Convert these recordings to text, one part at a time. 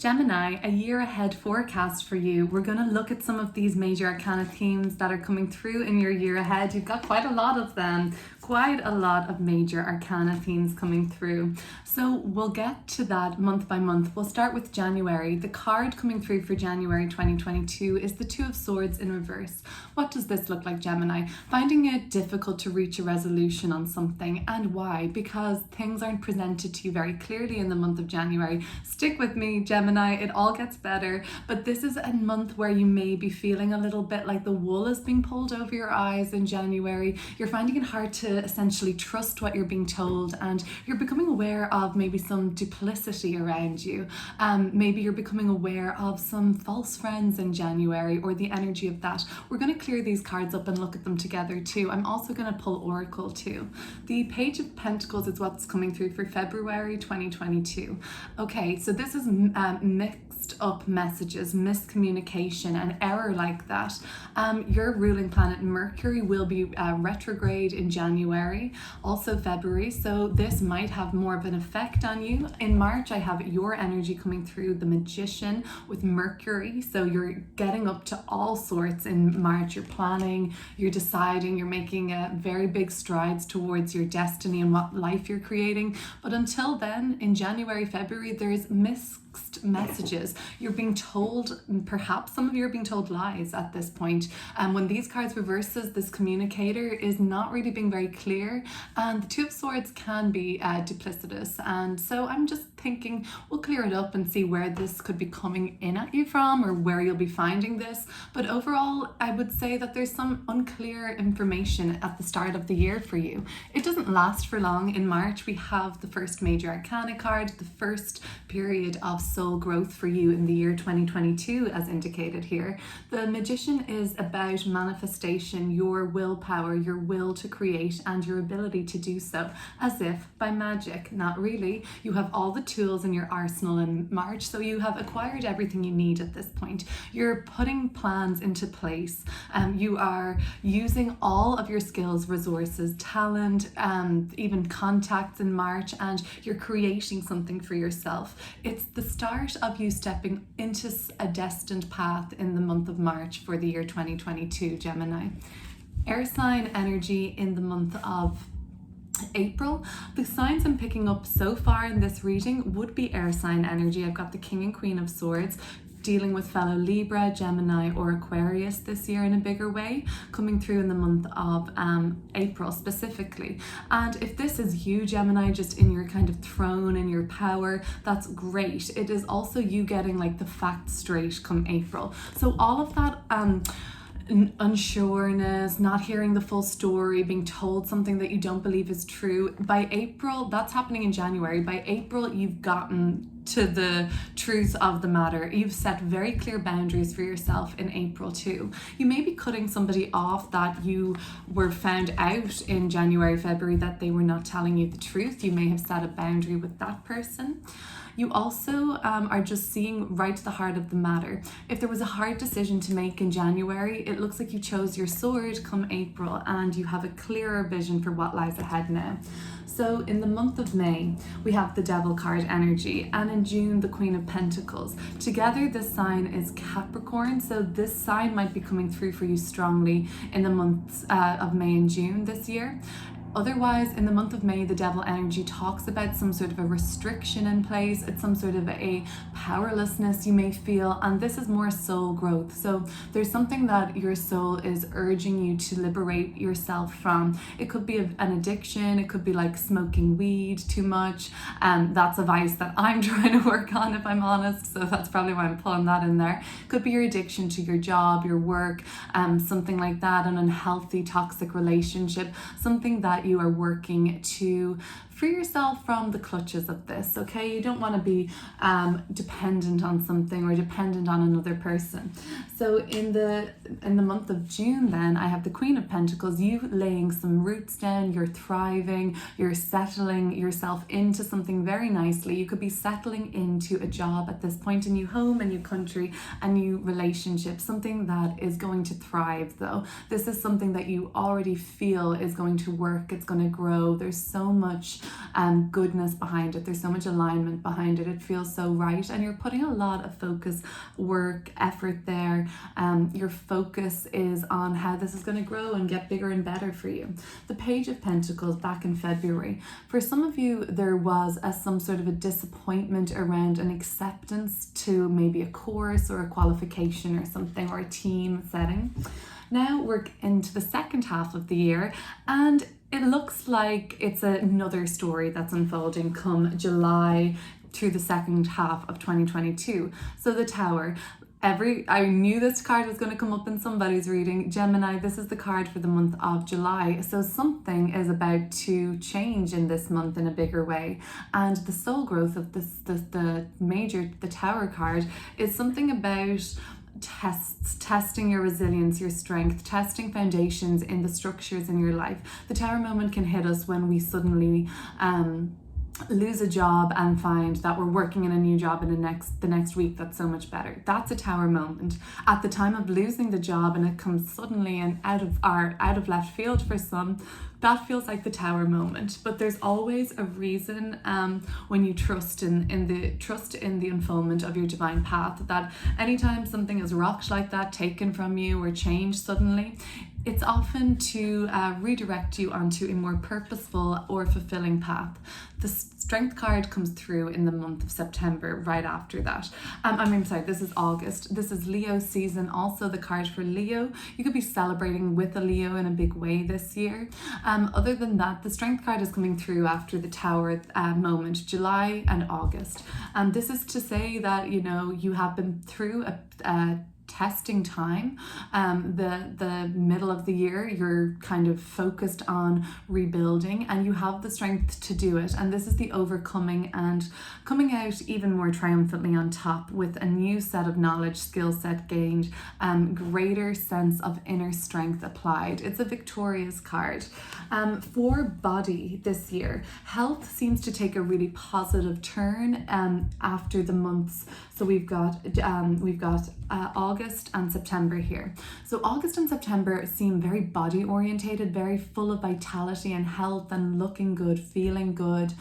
Gemini, a year ahead forecast for you. We're going to look at some of these major arcana themes that are coming through in your year ahead. You've got quite a lot of them, quite a lot of major arcana themes coming through. So we'll get to that month by month. We'll start with January. The card coming through for January 2022 is the Two of Swords in reverse. What does this look like, Gemini? Finding it difficult to reach a resolution on something. And why? Because things aren't presented to you very clearly in the month of January. Stick with me, Gemini. It all gets better, but this is a month where you may be feeling a little bit like the wool is being pulled over your eyes in January. You're finding it hard to essentially trust what you're being told, and you're becoming aware of maybe some duplicity around you. Maybe you're becoming aware of some false friends in January, or the energy of that. We're going to clear these cards up and look at them together too. I'm also going to pull Oracle too. The Page of Pentacles is what's coming through for February 2022. Okay, so this is mixed up messages, miscommunication, an error like that. Your ruling planet Mercury will be retrograde in January, also February, so this might have more of an effect on you. In March, I have your energy coming through, the Magician with Mercury, so you're getting up to all sorts in March. You're planning, you're deciding, you're making very big strides towards your destiny and what life you're creating. But until then, in January, February, there's mixed messages. You're being told, perhaps some of you are being told lies at this point. When these cards reverses, this communicator is not really being very clear, and the Two of Swords can be duplicitous. And so I'm just thinking we'll clear it up and see where this could be coming in at you from, or where you'll be finding this. But overall, I would say that there's some unclear information at the start of the year for you. It doesn't last for long. In March, we have the first major arcana card, the first period of soul growth for you in the year 2022, as indicated here. The Magician is about manifestation, your willpower, your will to create, and your ability to do so, as if by magic. Not really. You have all the tools in your arsenal in March, so you have acquired everything you need at this point. You're putting plans into place. You are using all of your skills, resources, talent, even contacts in March, and you're creating something for yourself. It's the start of you stepping into a destined path in the month of March for the year 2022, Gemini. Air sign energy in the month of April. The signs I'm picking up so far in this reading would be air sign energy. I've got the King and Queen of Swords, dealing with fellow Libra, Gemini, or Aquarius this year in a bigger way, coming through in the month of April specifically. And if this is you, Gemini, just in your kind of throne and your power, that's great. It is also you getting like the facts straight come April. So all of that unsureness, not hearing the full story, being told something that you don't believe is true. By April, that's happening in January. By April, you've gotten to the truth of the matter. You've set very clear boundaries for yourself in April too. You may be cutting somebody off that you were found out in January, February that they were not telling you the truth. You may have set a boundary with that person. You also are just seeing right to the heart of the matter. If there was a hard decision to make in January, it looks like you chose your sword come April, and you have a clearer vision for what lies ahead now. So in the month of May, we have the Devil card energy, and in June, the Queen of Pentacles. Together, this sign is Capricorn, so this sign might be coming through for you strongly in the months of May and June this year. Otherwise, in the month of May, the Devil energy talks about some sort of a restriction in place. It's some sort of a powerlessness you may feel, and this is more soul growth. So there's something that your soul is urging you to liberate yourself from. It could be an addiction. It could be like smoking weed too much. That's a vice that I'm trying to work on, if I'm honest. So that's probably why I'm pulling that in there. Could be your addiction to your job, your work, something like that, an unhealthy, toxic relationship, something that you are working to free yourself from the clutches of this, okay? You don't want to be dependent on something or dependent on another person. So in the month of June then, I have the Queen of Pentacles, you laying some roots down, you're thriving, you're settling yourself into something very nicely. You could be settling into a job at this point, a new home, a new country, a new relationship, something that is going to thrive though. This is something that you already feel is going to work, it's going to grow. There's so much goodness behind it. There's so much alignment behind it. It feels so right, and you're putting a lot of focus, work, effort there. Your focus is on how this is going to grow and get bigger and better for you. The Page of Pentacles back in February. For some of you, there was some sort of a disappointment around an acceptance to maybe a course or a qualification or something, or a team setting. Now we're into the second half of the year, and it looks like it's another story that's unfolding come July through the second half of 2022. So the Tower. I knew this card was going to come up in somebody's reading. Gemini, this is the card for the month of July. So something is about to change in this month in a bigger way. And the soul growth of the Tower card is something about testing your resilience, your strength, testing foundations in the structures in your life. The Tower moment can hit us when we suddenly lose a job and find that we're working in a new job in the next week that's so much better. That's a Tower moment. At the time of losing the job, and it comes suddenly and out of left field for some, that feels like the Tower moment. But there's always a reason when you trust in the unfoldment of your divine path, that anytime something is rocked like that, taken from you or changed suddenly, it's often to redirect you onto a more purposeful or fulfilling path. The Strength card comes through in the month of September right after that. This is August. This is Leo season, also the card for Leo. You could be celebrating with a Leo in a big way this year. Other than that, the Strength card is coming through after the Tower moment, July and August. This is to say that, you have been through a testing time. The middle of the year, you're kind of focused on rebuilding, and you have the strength to do it. And this is the overcoming and coming out even more triumphantly on top with a new set of knowledge, skill set gained, greater sense of inner strength applied. It's a victorious card. For body this year, health seems to take a really positive turn after the months. So we've got August and September here. So August and September seem very body orientated, very full of vitality and health and looking good, feeling good,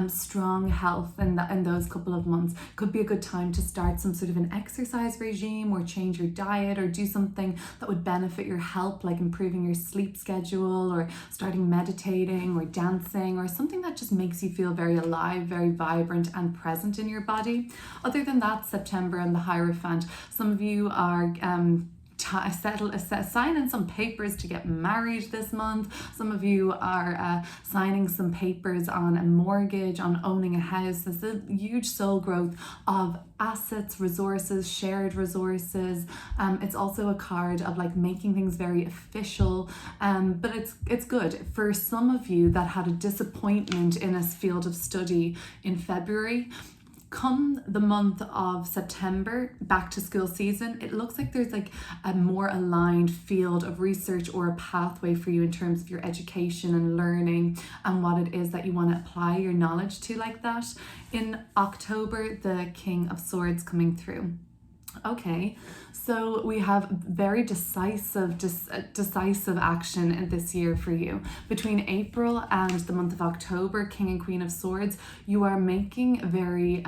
strong health in those couple of months. Could be a good time to start some sort of an exercise regime, or change your diet, or do something that would benefit your health, like improving your sleep schedule, or starting meditating or dancing, or something that just makes you feel very alive, very vibrant and present in your body. Other than that, September and the Hierophant, some of you are signing some papers to get married this month. Some of you are signing some papers on a mortgage, on owning a house. There's a huge soul growth of assets, resources, shared resources. It's also a card of like making things very official, but it's good. For some of you that had a disappointment in a field of study in February, come the month of September, back to school season, it looks like there's like a more aligned field of research or a pathway for you in terms of your education and learning and what it is that you want to apply your knowledge to like that. In October, the King of Swords coming through. Okay, so we have very decisive action in this year for you. Between April and the month of October, King and Queen of Swords, you are making very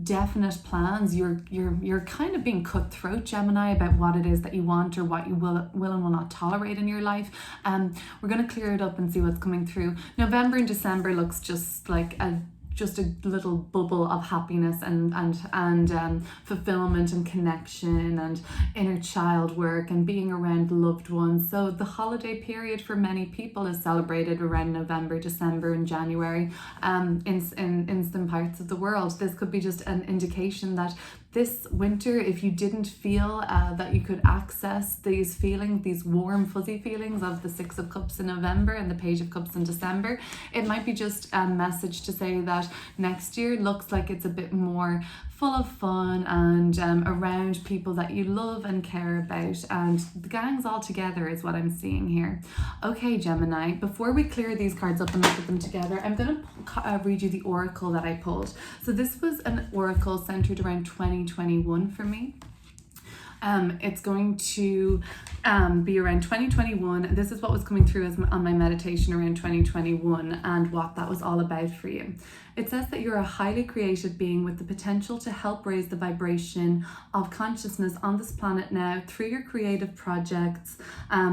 definite plans. You're kind of being cutthroat, Gemini, about what it is that you want or what you will and will not tolerate in your life. We're going to clear it up and see what's coming through. November and December looks just like a little bubble of happiness and fulfillment and connection and inner child work and being around loved ones. So the holiday period for many people is celebrated around November, December and January in some parts of the world. This could be just an indication that this winter, if you didn't feel that you could access these feelings, these warm fuzzy feelings of the Six of Cups in November and the Page of Cups in December, it might be just a message to say that next year looks like it's a bit more full of fun and around people that you love and care about, and the gang's all together is what I'm seeing here. Okay, Gemini, before we clear these cards up and look at them together, I'm going to read you the oracle that I pulled. So this was an oracle centered around 2021 for me. It's going to be around 2021. This is what was coming through on my meditation around 2021 and what that was all about for you. It says that you're a highly creative being with the potential to help raise the vibration of consciousness on this planet now through your creative projects,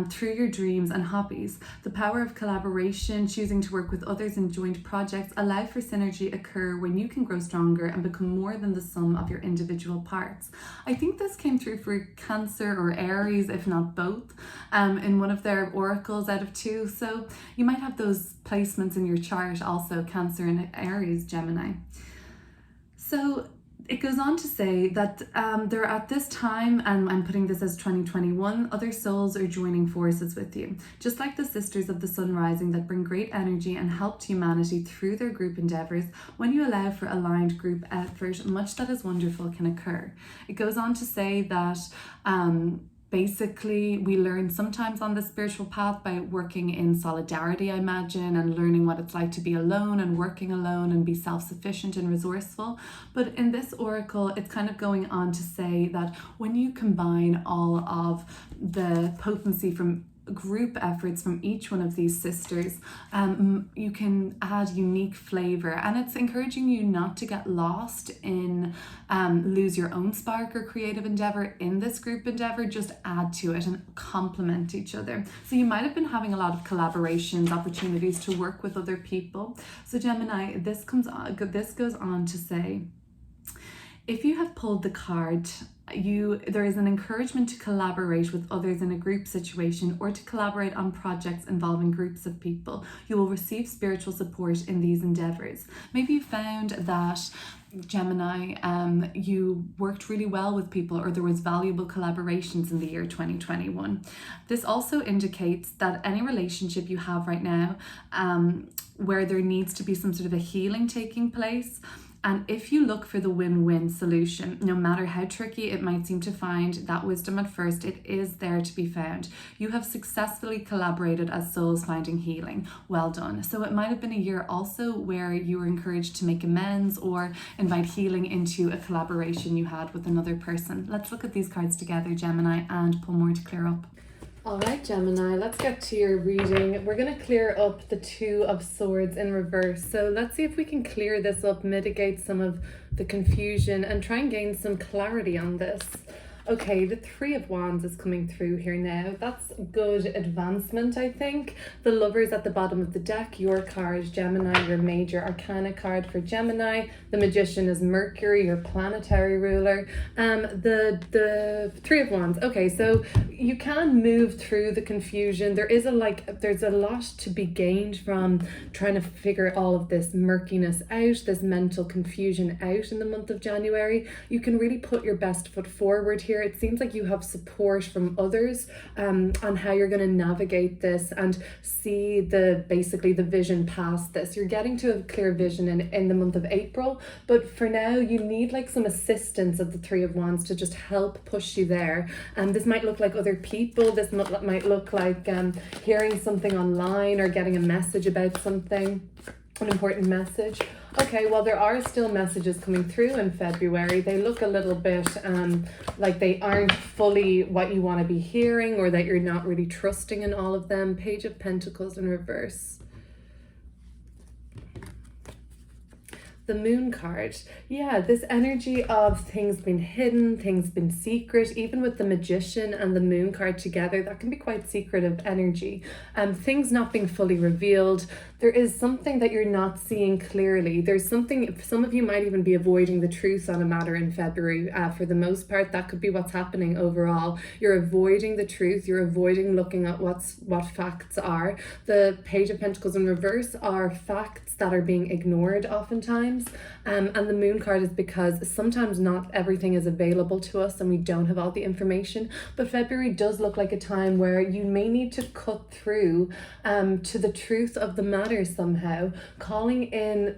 through your dreams and hobbies. The power of collaboration, choosing to work with others in joint projects, allow for synergy occur when you can grow stronger and become more than the sum of your individual parts. I think this came through for Cancer or Aries, if not both, in one of their oracles out of 2. So you might have those placements in your chart also, Cancer and Aries, Gemini. So it goes on to say that there at this time, and I'm putting this as 2021, other souls are joining forces with you. Just like the Sisters of the Sun Rising that bring great energy and helped humanity through their group endeavours, when you allow for aligned group effort, much that is wonderful can occur. It goes on to say that basically, we learn sometimes on the spiritual path by working in solidarity, I imagine, and learning what it's like to be alone and working alone and be self-sufficient and resourceful. But in this oracle, it's kind of going on to say that when you combine all of the potency from group efforts from each one of these sisters, you can add unique flavor, and it's encouraging you not to get lost in lose your own spark or creative endeavor in this group endeavor. Just add to it and complement each other. So you might have been having a lot of collaborations, opportunities to work with other people. So Gemini, this goes on to say, if you have pulled the card, there is an encouragement to collaborate with others in a group situation or to collaborate on projects involving groups of people. You will receive spiritual support in these endeavors. Maybe you found that, Gemini, you worked really well with people, or there was valuable collaborations in the year 2021. This also indicates that any relationship you have right now, where there needs to be some sort of a healing taking place, and if you look for the win-win solution, no matter how tricky it might seem to find that wisdom at first, it is there to be found. You have successfully collaborated as souls finding healing. Well done. So it might have been a year also where you were encouraged to make amends or invite healing into a collaboration you had with another person. Let's look at these cards together, Gemini, and pull more to clear up. All right, Gemini, let's get to your reading. We're going to clear up the 2 of Swords in reverse. So let's see if we can clear this up, mitigate some of the confusion, and try and gain some clarity on this. Okay, the 3 of Wands is coming through here now. That's good advancement, I think. The Lovers at the bottom of the deck, your card, Gemini, your major arcana card for Gemini. The Magician is Mercury, your planetary ruler. The 3 of Wands. Okay, so you can move through the confusion. There's a lot to be gained from trying to figure all of this murkiness out, this mental confusion out in the month of January. You can really put your best foot forward here. It seems like you have support from others on how you're going to navigate this and see basically the vision past this. You're getting to a clear vision in the month of April, but for now you need like some assistance of the 3 of Wands to just help push you there. And this might look like other people. This might look like hearing something online or getting a message about something, an important message. Okay, well, there are still messages coming through in February. They look a little bit like they aren't fully what you want to be hearing, or that you're not really trusting in all of them. Page of Pentacles in reverse. The Moon card. Yeah, this energy of things being hidden, things being secret, even with the Magician and the Moon card together, that can be quite secretive energy. Things not being fully revealed. There is something that you're not seeing clearly. There's something, some of you might even be avoiding the truth on a matter in February. For the most part, that could be what's happening overall. You're avoiding the truth. You're avoiding looking at what facts are. The Page of Pentacles in reverse are facts that are being ignored oftentimes. And the Moon card is because sometimes not everything is available to us and we don't have all the information. But February does look like a time where you may need to cut through to the truth of the matter somehow, calling in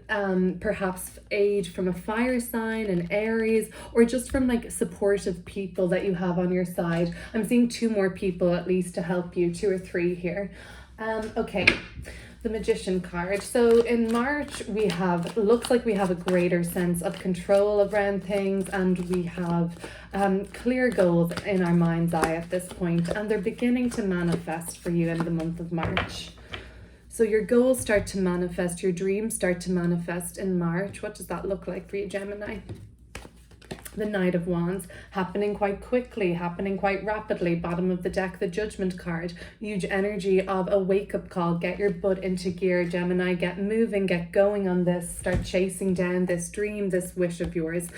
perhaps aid from a fire sign, an Aries, or just from like supportive people that you have on your side. I'm seeing 2 more people at least to help you, 2 or 3 here. Okay. The the Magician card. So in March, looks like we have a greater sense of control around things, and we have clear goals in our mind's eye at this point, and they're beginning to manifest for you in the month of March. So your goals start to manifest, your dreams start to manifest in March. What does that look like for you, Gemini? The Knight of Wands, happening quite quickly, happening quite rapidly. Bottom of the deck, the Judgment card. Huge energy of a wake-up call. Get your butt into gear, Gemini. Get moving, get going on this. Start chasing down this dream, this wish of yours.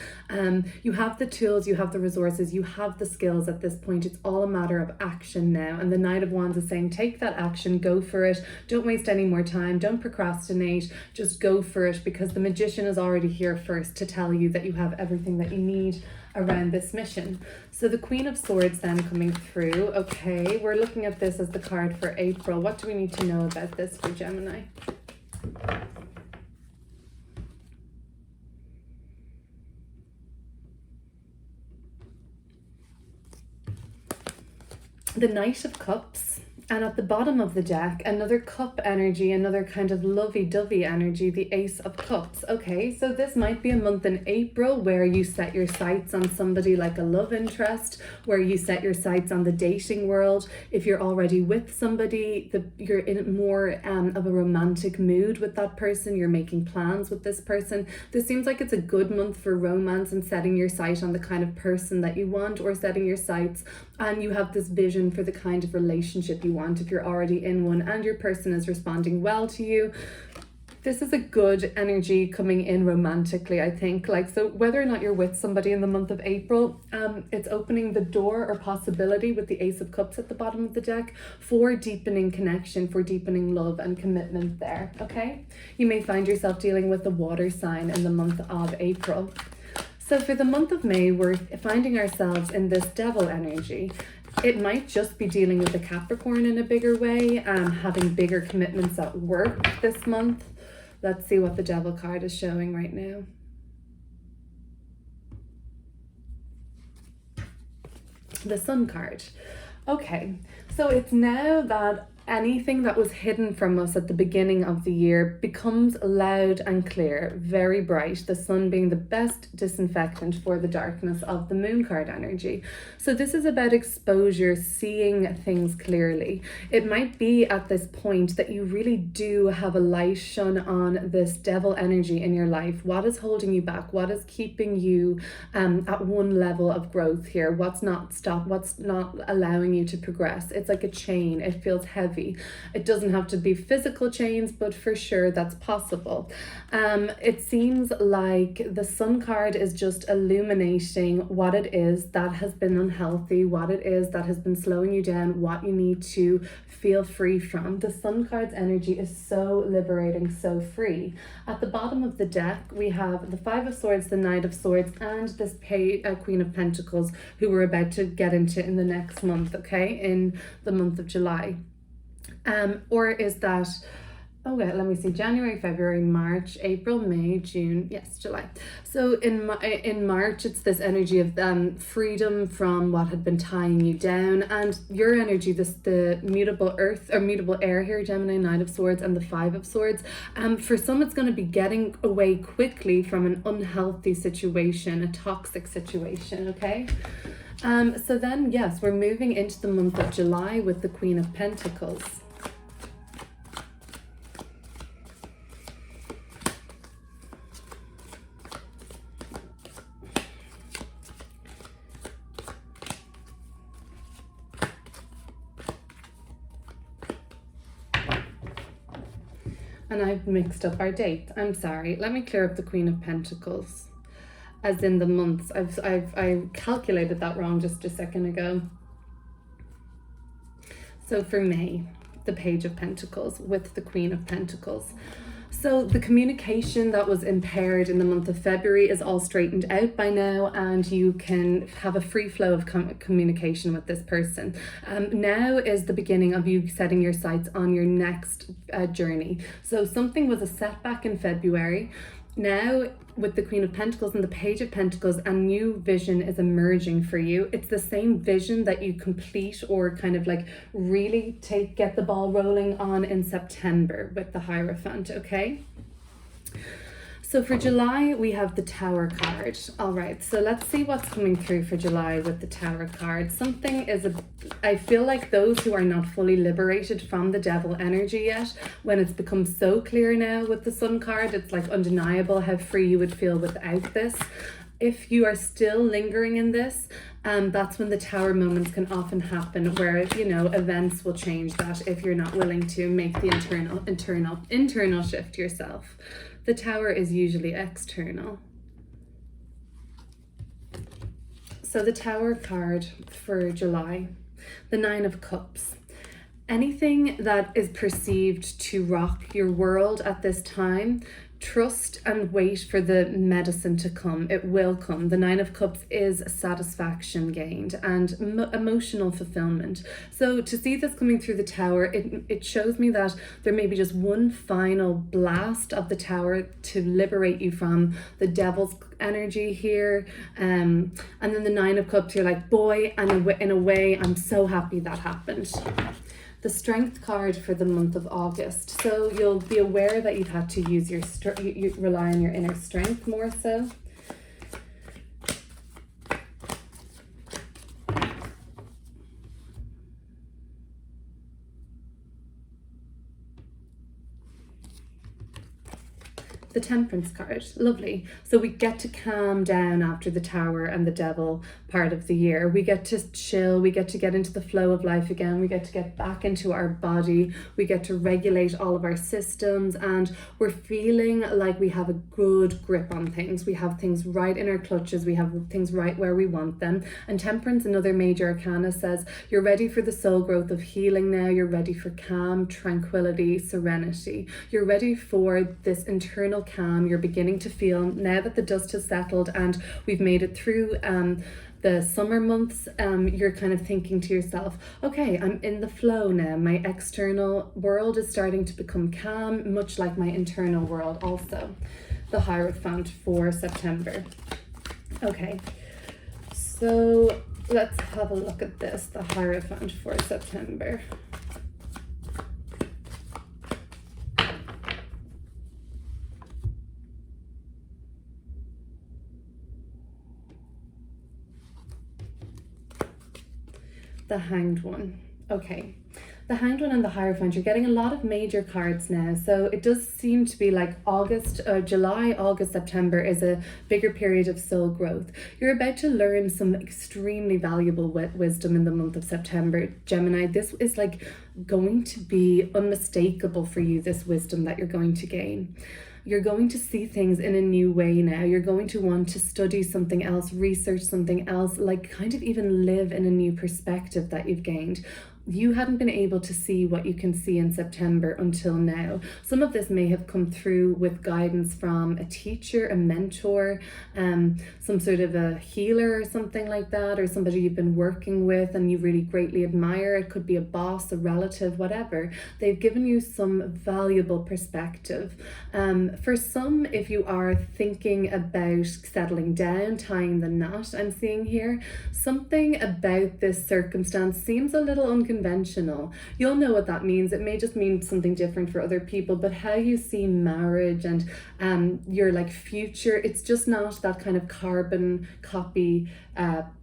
You have the tools, you have the resources, you have the skills at this point. It's all a matter of action now. And the Knight of Wands is saying, take that action, go for it. Don't waste any more time. Don't procrastinate. Just go for it, because the Magician is already here first to tell you that you have everything that you need around this mission. So the Queen of Swords then coming through. Okay, we're looking at this as the card for April. What do we need to know about this for Gemini? The Knight of Cups. And at the bottom of the deck, another cup energy, another kind of lovey-dovey energy, the Ace of Cups. Okay, so this might be a month in April where you set your sights on somebody like a love interest, where you set your sights on the dating world. If you're already with somebody, you're in more of a romantic mood with that person, you're making plans with this person. This seems like it's a good month for romance and setting your sight on the kind of person that you want, or setting your sights and you have this vision for the kind of relationship you want if you're already in one and your person is responding well to you. This is a good energy coming in romantically, I think. So whether or not you're with somebody in the month of April, it's opening the door or possibility with the Ace of Cups at the bottom of the deck for deepening connection, for deepening love and commitment there, okay? You may find yourself dealing with the water sign in the month of April. So for the month of May, we're finding ourselves in this Devil energy. It might just be dealing with the Capricorn in a bigger way, having bigger commitments at work this month. Let's see what the Devil card is showing right now. The Sun card. Okay, so it's now that anything that was hidden from us at the beginning of the year becomes loud and clear, very bright, the sun being the best disinfectant for the darkness of the Moon card energy. So this is about exposure, seeing things clearly. It might be at this point that you really do have a light shone on this Devil energy in your life. What is holding you back? What is keeping you at one level of growth here? What's not allowing you to progress? It's like a chain. It feels heavy. It doesn't have to be physical chains, but for sure that's possible. It seems like the Sun card is just illuminating what it is that has been unhealthy, what it is that has been slowing you down, what you need to feel free from. The Sun card's energy is so liberating, so free. At the bottom of the deck, we have the Five of Swords, the Knight of Swords, and this Queen of Pentacles, who we're about to get into in the next month, okay, in the month of July. Or is that, okay, let me see, January, February, March, April, May, June, yes, July. So in March, it's this energy of freedom from what had been tying you down, and your energy, the mutable earth or mutable air here, Gemini, Knight of Swords, and the Five of Swords. For some, it's going to be getting away quickly from an unhealthy situation, a toxic situation, okay? So then, yes, we're moving into the month of July with the Queen of Pentacles. And I've mixed up our dates. I'm sorry. Let me clear up the Queen of Pentacles. As in the months. I calculated that wrong just a second ago. So for May, the Page of Pentacles with the Queen of Pentacles. So the communication that was impaired in the month of February is all straightened out by now, and you can have a free flow of communication with this person. Now is the beginning of you setting your sights on your next journey. So something was a setback in February. now with the Queen of Pentacles and the Page of Pentacles, a new vision is emerging for you. It's the same vision that you complete or kind of like really get the ball rolling on in September with the Hierophant, okay? So for July, we have the Tower card. All right, so let's see what's coming through for July with the Tower card. I feel like those who are not fully liberated from the devil energy yet, when it's become so clear now with the Sun card, it's like undeniable how free you would feel without this. If you are still lingering in this, that's when the Tower moments can often happen, where, you know, events will change that if you're not willing to make the internal shift yourself. The Tower is usually external. So the Tower card for July, the Nine of Cups. Anything that is perceived to rock your world at this time, trust and wait for the medicine to come. It will come. The Nine of Cups is satisfaction gained and emotional fulfillment. So to see this coming through the Tower, it shows me that there may be just one final blast of the Tower to liberate you from the devil's energy here. And then the Nine of Cups, you're like, boy, and in a way, I'm so happy that happened. The Strength card for the month of August. So you'll be aware that you've had to use you rely on your inner strength more so. The Temperance card, lovely. So we get to calm down after the Tower and the devil part of the year. We get to chill, we get to get into the flow of life again, we get to get back into our body, we get to regulate all of our systems, and we're feeling like we have a good grip on things. We have things right in our clutches, we have things right where we want them. And Temperance, another major arcana, says you're ready for the soul growth of healing now, you're ready for calm, tranquility, serenity. You're ready for this internal calm. You're beginning to feel, now that the dust has settled and we've made it through the summer months, you're kind of thinking to yourself, okay, I'm in the flow now. My external world is starting to become calm, much like my internal world also. The Hierophant for September. Okay, so let's have a look at this, the Hierophant for September. The Hanged One. Okay, the Hanged One and the Hierophant, you're getting a lot of major cards now. So it does seem to be like July, August, September is a bigger period of soul growth. You're about to learn some extremely valuable wisdom in the month of September, Gemini. This is like going to be unmistakable for you, this wisdom that you're going to gain. You're going to see things in a new way now. You're going to want to study something else, research something else, like kind of even live in a new perspective that you've gained. You hadn't been able to see what you can see in September until now. Some of this may have come through with guidance from a teacher, a mentor, some sort of a healer or something like that, or somebody you've been working with and you really greatly admire. It could be a boss, a relative, whatever. They've given you some valuable perspective. For some, if you are thinking about settling down, tying the knot, I'm seeing here, something about this circumstance seems a little unconventional. You'll know what that means. It may just mean something different for other people, but how you see marriage and your like future, it's just not that kind of carbon copy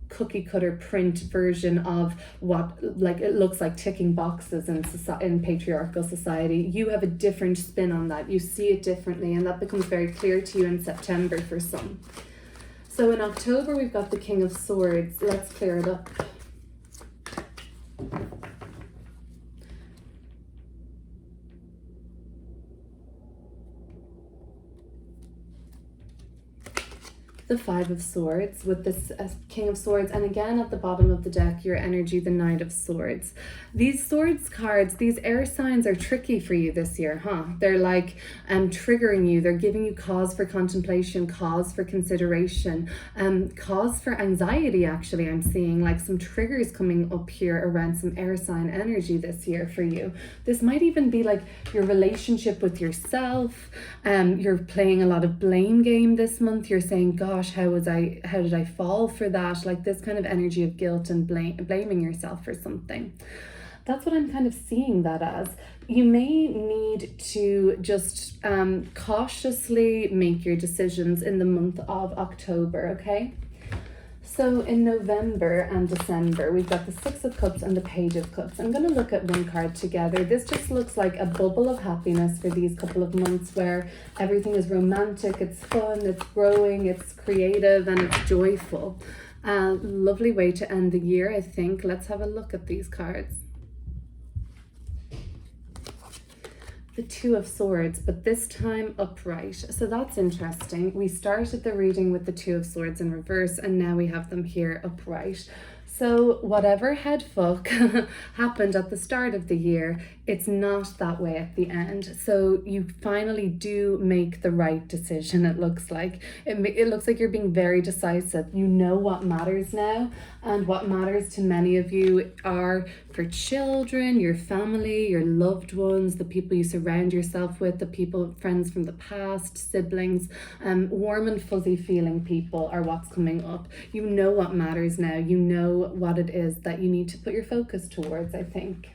cookie cutter print version of what like it looks like ticking boxes in patriarchal society. You have a different spin on that. You see it differently, and that becomes very clear to you in September for some. So in October, we've got the King of Swords. Let's clear it up. the Five of Swords with this King of Swords, and again at the bottom of the deck, your energy, the Knight of Swords. These swords cards, these air signs are tricky for you this year, huh? They're like triggering you. They're giving you cause for contemplation, cause for consideration, cause for anxiety. Actually, I'm seeing like some triggers coming up here around some air sign energy this year for you. This might even be like your relationship with yourself. You're playing a lot of blame game this month. You're saying, gosh, how did I fall for that? Like this kind of energy of guilt and blaming yourself for something. That's what I'm kind of seeing that as. You may need to just cautiously make your decisions in the month of October, okay? So in November and December, we've got the Six of Cups and the Page of Cups. I'm going to look at one card together. This just looks like a bubble of happiness for these couple of months where everything is romantic, it's fun, it's growing, it's creative, and it's joyful. Lovely way to end the year, I think. Let's have a look at these cards. The Two of Swords, but this time upright. So that's interesting. We started the reading with the Two of Swords in reverse, and now we have them here upright. So whatever head fuck happened at the start of the year, it's not that way at the end. So you finally do make the right decision, it looks like. It looks like you're being very decisive. You know what matters now, and what matters to many of you are for children, your family, your loved ones, the people you surround yourself with, the people, friends from the past, siblings, warm and fuzzy feeling people are what's coming up. You know what matters now. You know what it is that you need to put your focus towards, I think.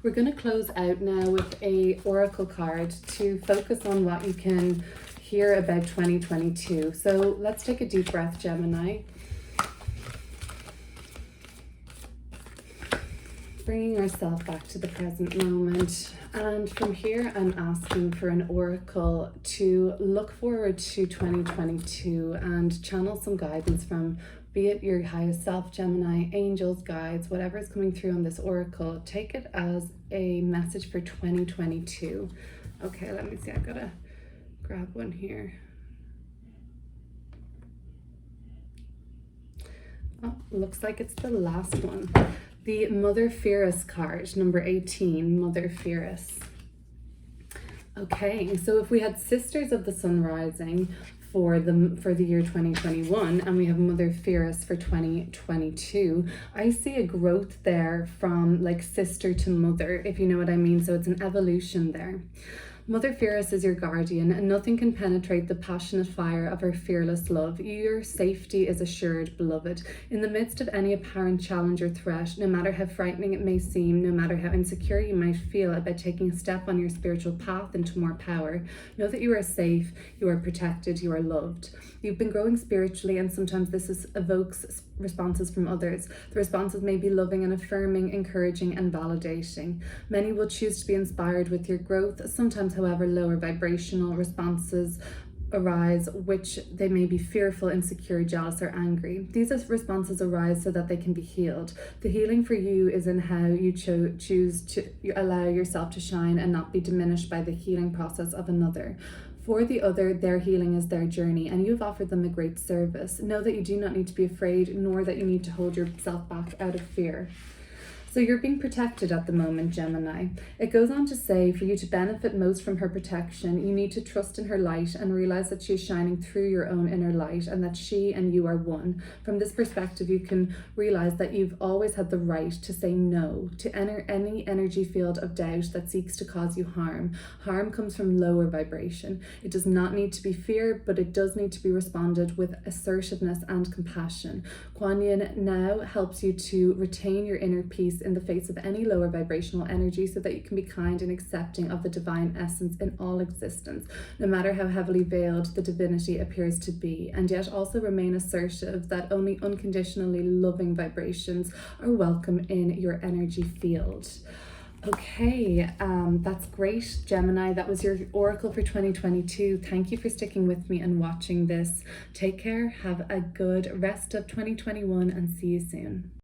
We're going to close out now with a oracle card to focus on what you can hear about 2022. So let's take a deep breath, Gemini. Bringing ourselves back to the present moment. And from here, I'm asking for an oracle to look forward to 2022 and channel some guidance from, be it your highest self, Gemini, angels, guides, whatever is coming through on this oracle. Take it as a message for 2022. Okay, let me see. I've got to grab one here. Oh, looks like it's the last one. The Mother Fearess card, number 18, Mother Fearess. Okay, so if we had Sisters of the Sun Rising for the year 2021, and we have Mother Fearess for 2022, I see a growth there from like sister to mother, if you know what I mean. So it's an evolution there. Mother Fearess is your guardian, and nothing can penetrate the passionate fire of her fearless love. Your safety is assured, beloved. In the midst of any apparent challenge or threat, no matter how frightening it may seem, no matter how insecure you might feel about taking a step on your spiritual path into more power, know that you are safe, you are protected, you are loved. You've been growing spiritually, and sometimes this evokes responses from others. The responses may be loving and affirming, encouraging and validating. Many will choose to be inspired with your growth. Sometimes, however, lower vibrational responses arise, which they may be fearful, insecure, jealous or angry. These responses arise so that they can be healed. The healing for you is in how you choose to allow yourself to shine and not be diminished by the healing process of another. For the other, their healing is their journey, and you've offered them a great service. Know that you do not need to be afraid, nor that you need to hold yourself back out of fear. So you're being protected at the moment, Gemini. It goes on to say, for you to benefit most from her protection, you need to trust in her light and realize that she's shining through your own inner light, and that she and you are one. From this perspective, you can realize that you've always had the right to say no to any energy field of doubt that seeks to cause you harm. Harm comes from lower vibration. It does not need to be fear, but it does need to be responded with assertiveness and compassion. Kuan Yin now helps you to retain your inner peace in the face of any lower vibrational energy, so that you can be kind and accepting of the divine essence in all existence, no matter how heavily veiled the divinity appears to be, and yet also remain assertive that only unconditionally loving vibrations are welcome in your energy field. Okay, that's great, Gemini. That was your oracle for 2022. Thank you for sticking with me and watching this. Take care, have a good rest of 2021, and see you soon.